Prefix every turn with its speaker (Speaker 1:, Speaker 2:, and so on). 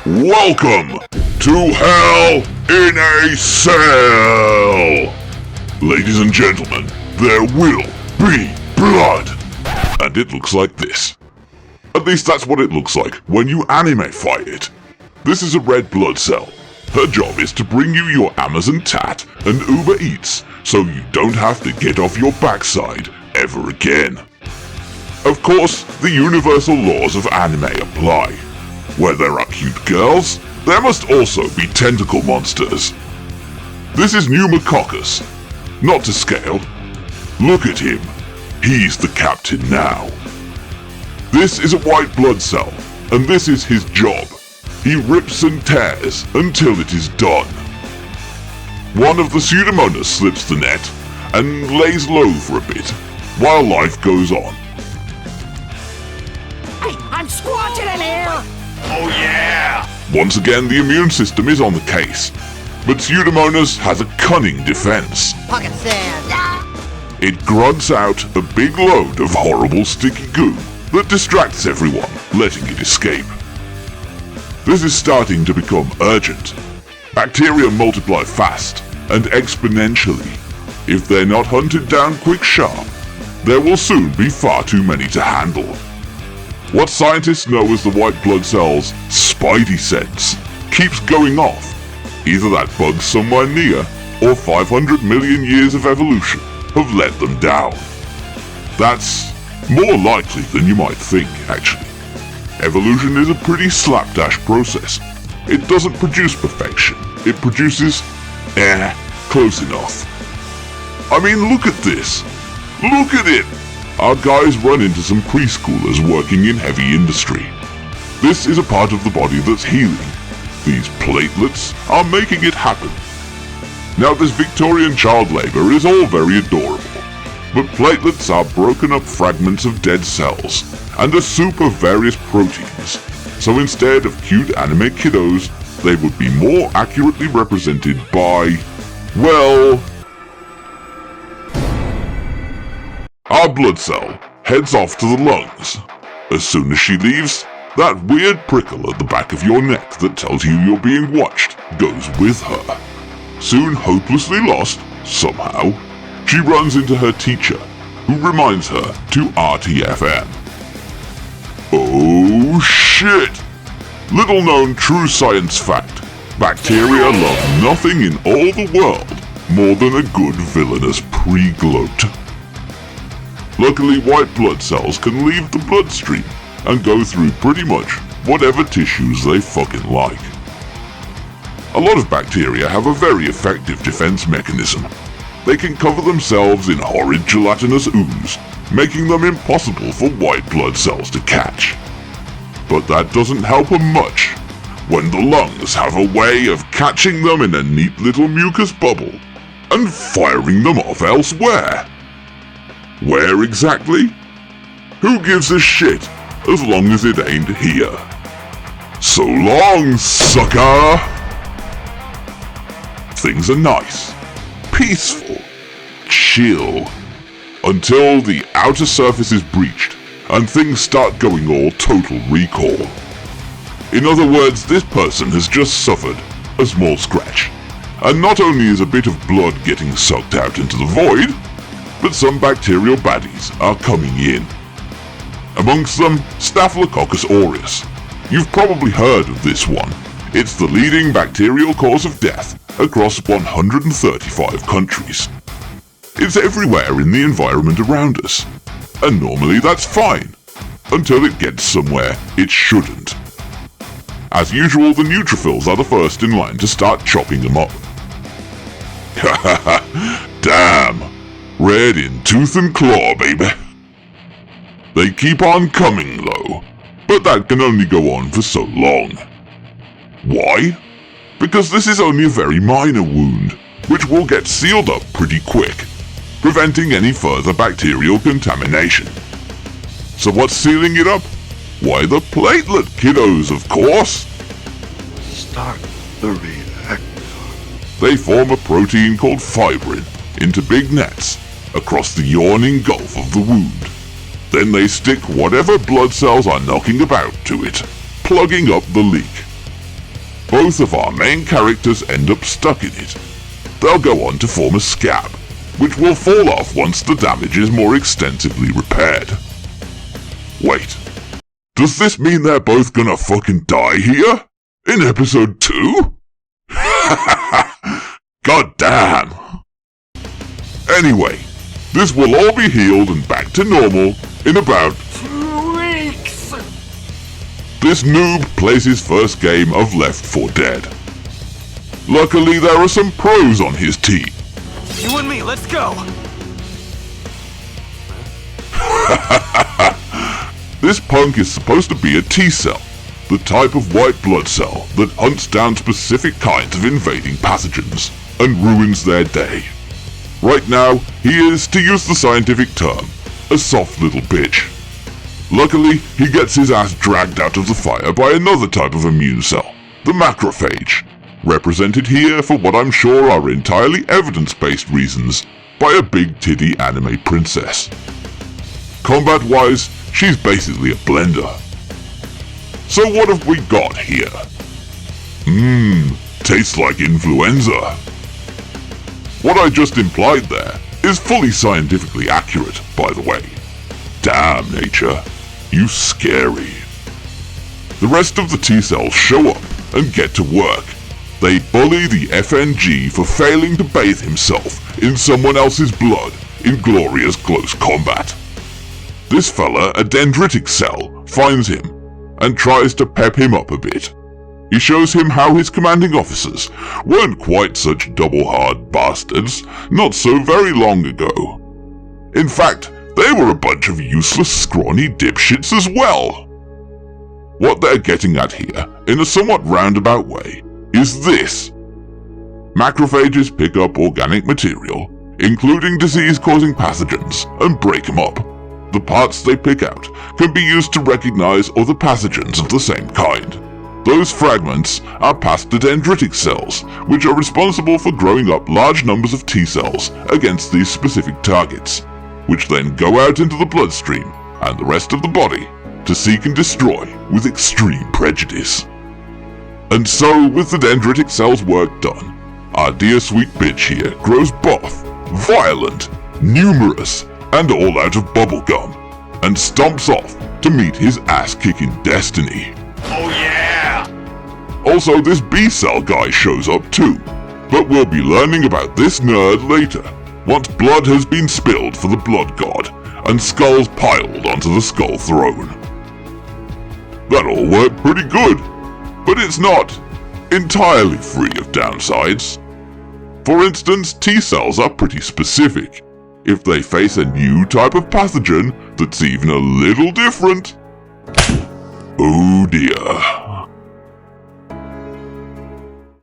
Speaker 1: Welcome to Hell in a Cell! Ladies and gentlemen, there will be blood! And it looks like this. At least that's what it looks like when you animefy it. This is a red blood cell. Her job is to bring you your Amazon tat and Uber Eats, so you don't have to get off your backside ever again. Of course, the universal laws of anime apply. Where there are cute girls, there must also be tentacle monsters. This is pneumococcus. Not to scale. Look at him. He's the captain now. This is a white blood cell, and this is his job. He rips and tears until it is done. One of the Pseudomonas slips the net and lays low for a bit, while life goes on.
Speaker 2: I'm squatching in here!
Speaker 3: Oh yeah!
Speaker 1: Once again, the immune system is on the case, but Pseudomonas has a cunning defense.
Speaker 2: Pocket sand!
Speaker 1: It grunts out a big load of horrible sticky goo that distracts everyone, letting it escape. This is starting to become urgent. Bacteria multiply fast and exponentially. If they're not hunted down quick sharp, there will soon be far too many to handle. What scientists know as the white blood cell's spidey sense keeps going off. Either that bug somewhere near, or 500 million years of evolution have let them down. That's more likely than you might think, actually. Evolution is a pretty slapdash process. It doesn't produce perfection. It produces, close enough. I mean, look at this. Look at it! Our guys run into some preschoolers working in heavy industry. This is a part of the body that's healing. These platelets are making it happen. Now, this Victorian child labor is all very adorable, but platelets are broken up fragments of dead cells and a soup of various proteins. So instead of cute anime kiddos, they would be more accurately represented by, well, our blood cell heads off to the lungs. As soon as she leaves, that weird prickle at the back of your neck that tells you you're being watched goes with her. Soon hopelessly lost, somehow, she runs into her teacher, who reminds her to RTFM. Oh shit! Little known true science fact, bacteria love nothing in all the world more than a good villainous pre-gloat. Luckily, white blood cells can leave the bloodstream and go through pretty much whatever tissues they fucking like. A lot of bacteria have a very effective defense mechanism. They can cover themselves in horrid gelatinous ooze, making them impossible for white blood cells to catch. But that doesn't help them much when the lungs have a way of catching them in a neat little mucus bubble and firing them off elsewhere. Where exactly? Who gives a shit as long as it ain't here? So long, sucker! Things are nice, peaceful, chill, until the outer surface is breached and things start going all total recall. In other words, this person has just suffered a small scratch, and not only is a bit of blood getting sucked out into the void, but some bacterial baddies are coming in. Amongst them, Staphylococcus aureus. You've probably heard of this one. It's the leading bacterial cause of death across 135 countries. It's everywhere in the environment around us, and normally that's fine, until it gets somewhere it shouldn't. As usual, the neutrophils are the first in line to start chopping them up. Damn! Red in tooth and claw, baby. They keep on coming, though, but that can only go on for so long. Why? Because this is only a very minor wound, which will get sealed up pretty quick, preventing any further bacterial contamination. So what's sealing it up? Why, the platelet kiddos, of course!
Speaker 3: Start the reactor.
Speaker 1: They form a protein called fibrin into big nets across the yawning gulf of the wound. Then they stick whatever blood cells are knocking about to it, plugging up the leak. both of our main characters end up stuck in it. They'll go on to form a scab, which will fall off once the damage is more extensively repaired. Wait, does this mean they're both gonna fucking die here? In episode 2? God damn! Anyway, this will all be healed and back to normal in about
Speaker 2: 2 weeks.
Speaker 1: This noob plays his first game of Left 4 Dead. Luckily, there are some pros on his team.
Speaker 4: You and me, let's go!
Speaker 1: This punk is supposed to be a T-cell, the type of white blood cell that hunts down specific kinds of invading pathogens and ruins their day. Right now, he is, to use the scientific term, a soft little bitch. Luckily, he gets his ass dragged out of the fire by another type of immune cell, the macrophage, represented here for what I'm sure are entirely evidence-based reasons by a big-titty anime princess. Combat-wise, she's basically a blender. So what have we got here? Tastes like influenza. What I just implied there is fully scientifically accurate, by the way. Damn, nature, you scary. The rest of the T-cells show up and get to work. They bully the FNG for failing to bathe himself in someone else's blood in glorious close combat. This fella, a dendritic cell, finds him and tries to pep him up a bit. He shows him how his commanding officers weren't quite such double-hard bastards not so very long ago. In fact, they were a bunch of useless, scrawny dipshits as well. What they're getting at here, in a somewhat roundabout way, is this. Macrophages pick up organic material, including disease-causing pathogens, and break them up. The parts they pick out can be used to recognize other pathogens of the same kind. Those fragments are passed to dendritic cells, which are responsible for growing up large numbers of T-cells against these specific targets, which then go out into the bloodstream and the rest of the body to seek and destroy with extreme prejudice. And so, with the dendritic cell's work done, our dear sweet bitch here grows buff, violent, numerous, and all out of bubblegum, and stomps off to meet his ass-kicking destiny.
Speaker 3: Oh yeah!
Speaker 1: Also, this B-cell guy shows up too, but we'll be learning about this nerd later, once blood has been spilled for the blood god, and skulls piled onto the skull throne. That all worked pretty good, but it's not entirely free of downsides. For instance, T-cells are pretty specific. If they face a new type of pathogen that's even a little different, oh dear.